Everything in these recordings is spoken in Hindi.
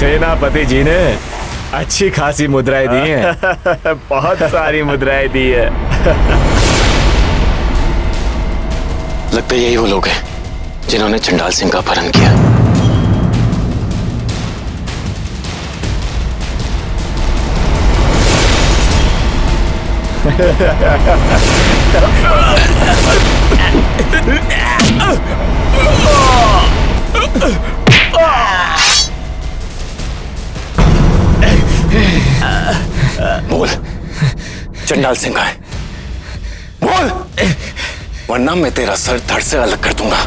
सेनापति जी ने अच्छी खासी मुद्राएं दी हैं। बहुत सारी मुद्राएं दी है। लगता है यही वो लोग हैं जिन्होंने चंडाल सिंह का अपहरण किया। बोल, चंडाल सिंह कहाँ है? बोल, वरना मैं तेरा सर धड़ से अलग कर दूंगा,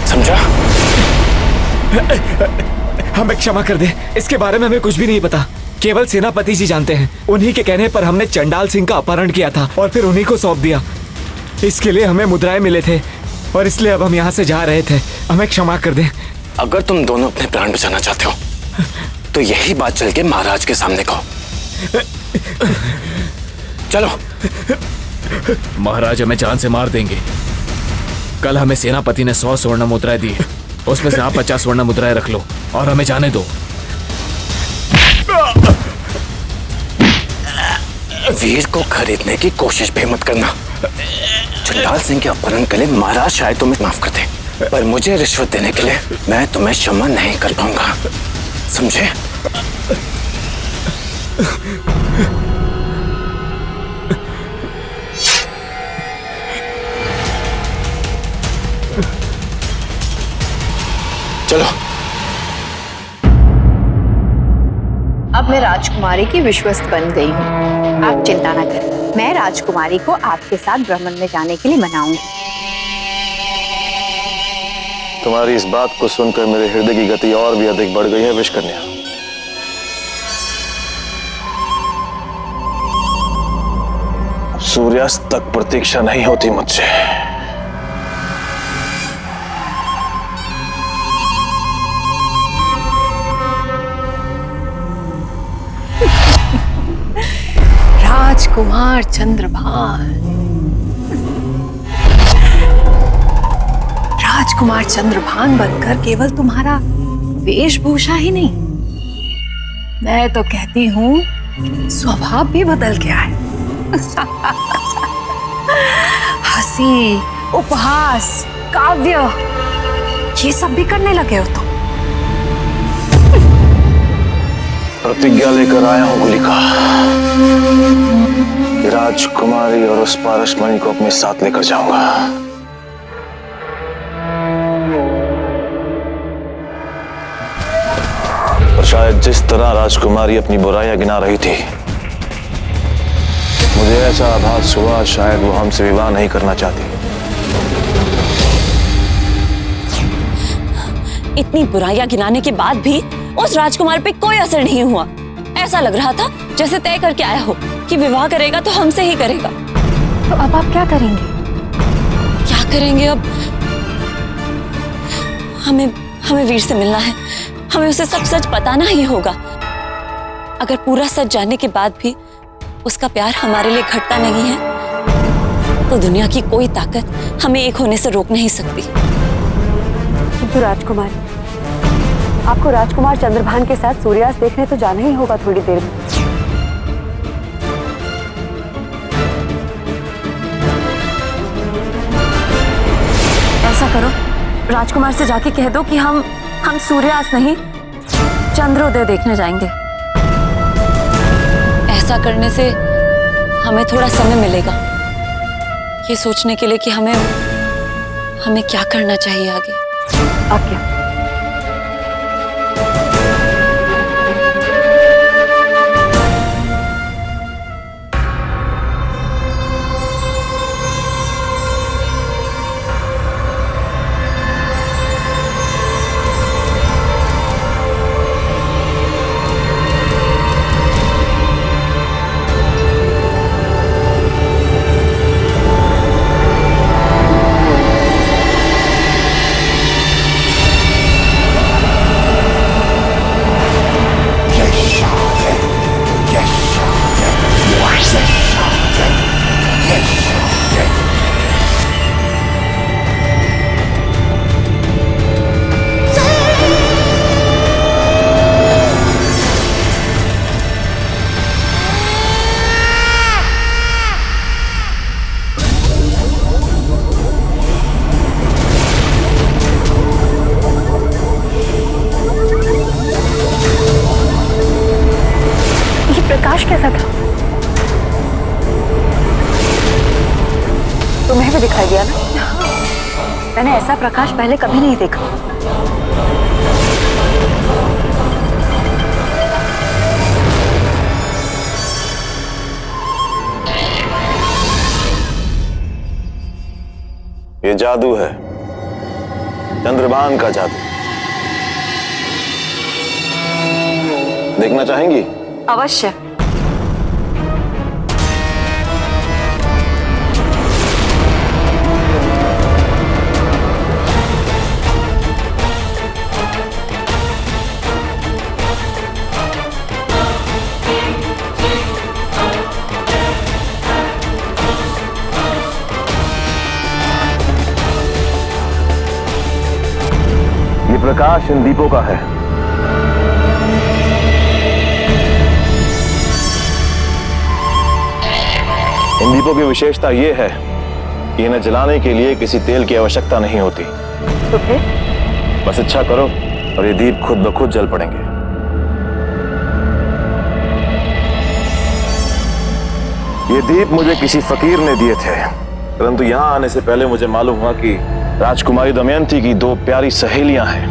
समझा? हमें क्षमा कर दे, इसके बारे में हमें कुछ भी नहीं पता। केवल सेनापति जी जानते हैं। उन्हीं के कहने पर हमने चंडाल सिंह का अपहरण किया था और फिर उन्हीं को सौंप दिया। इसके लिए हमें मुद्राएं मिले थे और इसलिए अब हम यहाँ से जा रहे थे। हमें क्षमा कर दे। अगर तुम दोनों अपने प्राण बचाना चाहते हो तो यही बात चल के महाराज के सामने कहो। चलो। महाराज हमें जान से मार देंगे। कल हमें सेनापति ने 100 स्वर्ण मुद्राएं दी, उसमें से आप 50 स्वर्ण मुद्राएं रख लो और हमें जाने दो। वीर को खरीदने की कोशिश भी मत करना। चंडाल सिंह के अपहरण के लिए महाराज शायद तुम्हें माफ कर दे, पर मुझे रिश्वत देने के लिए मैं तुम्हें क्षमा नहीं कर पाऊंगा, समझे? चलो। अब मैं राजकुमारी की विश्वस्त बन गई हूँ। आप चिंता न करें, मैं राजकुमारी को आपके साथ ब्रह्मन में जाने के लिए मनाऊंगी। तुम्हारी इस बात को सुनकर मेरे हृदय की गति और भी अधिक बढ़ गई है विषकन्या। अब सूर्यास्त तक प्रतीक्षा नहीं होती मुझसे। राजकुमार चंद्रभान, राजकुमार चंद्रभान बनकर केवल तुम्हारा वेशभूषा ही नहीं, मैं तो कहती हूँ स्वभाव भी बदल गया है। हंसी, उपहास, काव्य, ये सब भी करने लगे हो तुम। प्रतिज्ञा लेकर आया हूं गुलिका कि राजकुमारी और उस पारसमणि को अपने साथ लेकर जाऊंगा। और शायद जिस तरह राजकुमारी अपनी बुराइयां गिना रही थी, मुझे ऐसा आभास हुआ शायद वो हमसे विवाह नहीं करना चाहती। इतनी बुराइयां गिनाने के बाद भी उस राजकुमार पे कोई असर नहीं हुआ। ऐसा लग रहा था जैसे तय करके आया हो कि विवाह करेगा तो हमसे ही करेगा। तो अब आप क्या करेंगे? क्या करेंगे अब? हमें वीर से मिलना है। हमें उसे सब सच बताना ही होगा। अगर पूरा सच जानने के बाद भी उसका प्यार हमारे लिए घटता नहीं है तो दुनिया की कोई ताकत हमें एक होने से रोक नहीं सकती। किंतु राजकुमारी, आपको राजकुमार चंद्रभान के साथ सूर्यास्त देखने तो जाना ही होगा थोड़ी देर में। ऐसा करो, राजकुमार से जाके कह दो कि हम सूर्यास्त नहीं चंद्रोदय देखने जाएंगे। ऐसा करने से हमें थोड़ा समय मिलेगा ये सोचने के लिए कि हमें क्या करना चाहिए आगे। आज्ञा। मैंने ऐसा प्रकाश पहले कभी नहीं देखा। ये जादू है, चंद्रभान का जादू। देखना चाहेंगी? अवश्य। ये प्रकाश इन दीपों का है। इन दीपों की विशेषता यह है कि इन्हें जलाने के लिए किसी तेल की आवश्यकता नहीं होती। तो फिर? बस इच्छा करो और ये दीप खुद ब खुद जल पड़ेंगे। ये दीप मुझे किसी फकीर ने दिए थे, परंतु यहां आने से पहले मुझे मालूम हुआ कि राजकुमारी दमयंती की 2 प्यारी सहेलियां हैं।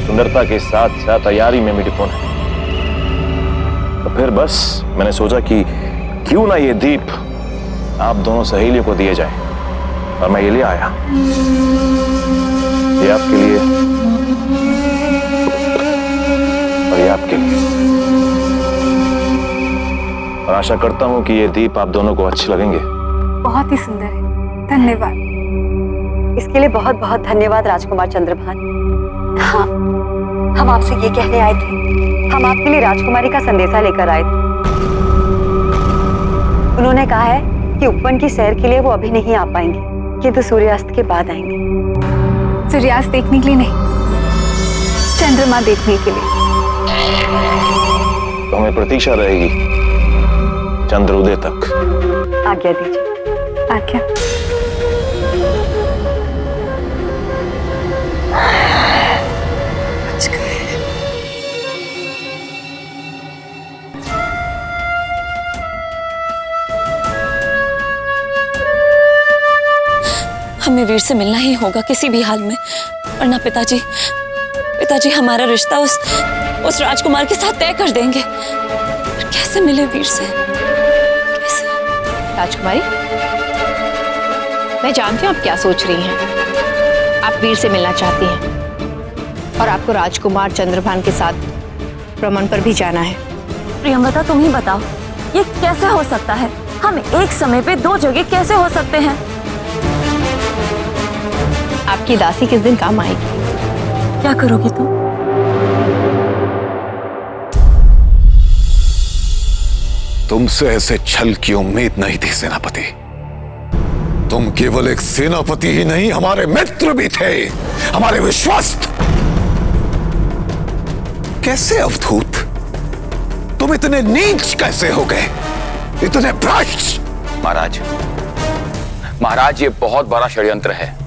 सुंदरता के साथ साथ तैयारी में भी निपुण है। तो फिर बस मैंने सोचा कि क्यों ना ये दीप आप दोनों सहेलियों को दिए जाए, और मैं ये ले आया। ये आपके लिए और ये आपके लिए, और आशा करता हूं कि ये दीप आप दोनों को अच्छे लगेंगे। बहुत ही सुंदर है, धन्यवाद। इसके लिए बहुत बहुत धन्यवाद राजकुमार चंद्रभान। हाँ, हम आपसे ये कहने आए थे, हम आपके लिए राजकुमारी का संदेशा लेकर आए थे। उन्होंने कहा है कि उपवन की सैर के लिए वो अभी नहीं आ पाएंगे, किंतु सूर्यास्त के बाद आएंगे। सूर्यास्त देखने के लिए नहीं, चंद्रमा देखने के लिए। तो हमें प्रतीक्षा रहेगी चंद्रोदय तक। आज्ञा दीजिए। आज्ञा। हमें वीर से मिलना ही होगा किसी भी हाल में, वरना पिताजी हमारा रिश्ता उस राजकुमार के साथ तय कर देंगे। कैसे मिले वीर से? कैसे? राजकुमारी, मैं जानती हूँ आप क्या सोच रही हैं। आप वीर से मिलना चाहती हैं और आपको राजकुमार चंद्रभान के साथ भ्रमण पर भी जाना है। प्रियंवदा, तुम ही बताओ, ये कैसे हो सकता है? हम एक समय पे 2 जगह कैसे हो सकते हैं? आपकी दासी किस दिन काम आएगी? क्या करोगी तुम? तुमसे ऐसे छल की उम्मीद नहीं थी सेनापति। तुम केवल एक सेनापति ही नहीं, हमारे मित्र भी थे, हमारे विश्वस्त। कैसे अवधूत, तुम इतने नीच कैसे हो गए, इतने भ्रष्ट? महाराज, ये बहुत बड़ा षड्यंत्र है।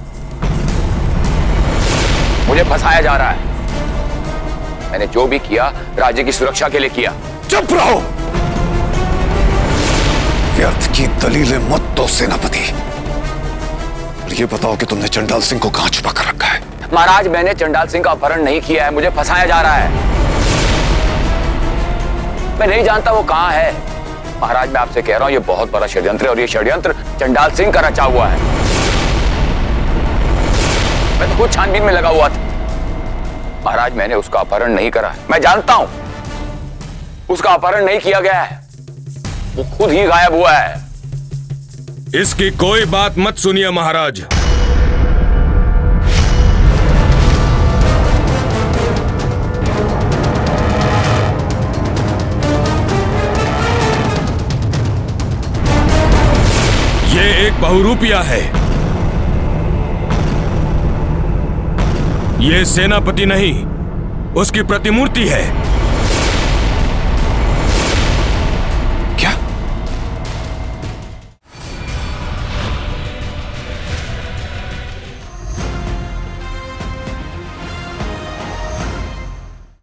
मुझे फंसाया जा रहा है। मैंने जो भी किया राज्य की सुरक्षा के लिए किया। चुप रहो, व्यर्थ की दलीलें मत दो सेनापति। ये बताओ कि तुमने चंडाल सिंह को कहां छुपा कर रखा है? महाराज, मैंने चंडाल सिंह का अपहरण नहीं किया है, मुझे फंसाया जा रहा है। मैं नहीं जानता वो कहां है। महाराज, मैं आपसे कह रहा हूं ये बहुत बड़ा षड्यंत्र है, और ये षड्यंत्र चंडाल सिंह का रचा हुआ है। मैं तो खुद छानबीन में लगा हुआ था। महाराज, मैंने उसका अपहरण नहीं करा। मैं जानता हूं उसका अपहरण नहीं किया गया है, वो खुद ही गायब हुआ है। इसकी कोई बात मत सुनिए महाराज। ये एक बहुरूपिया है। ये सेनापति नहीं, उसकी प्रतिमूर्ति है।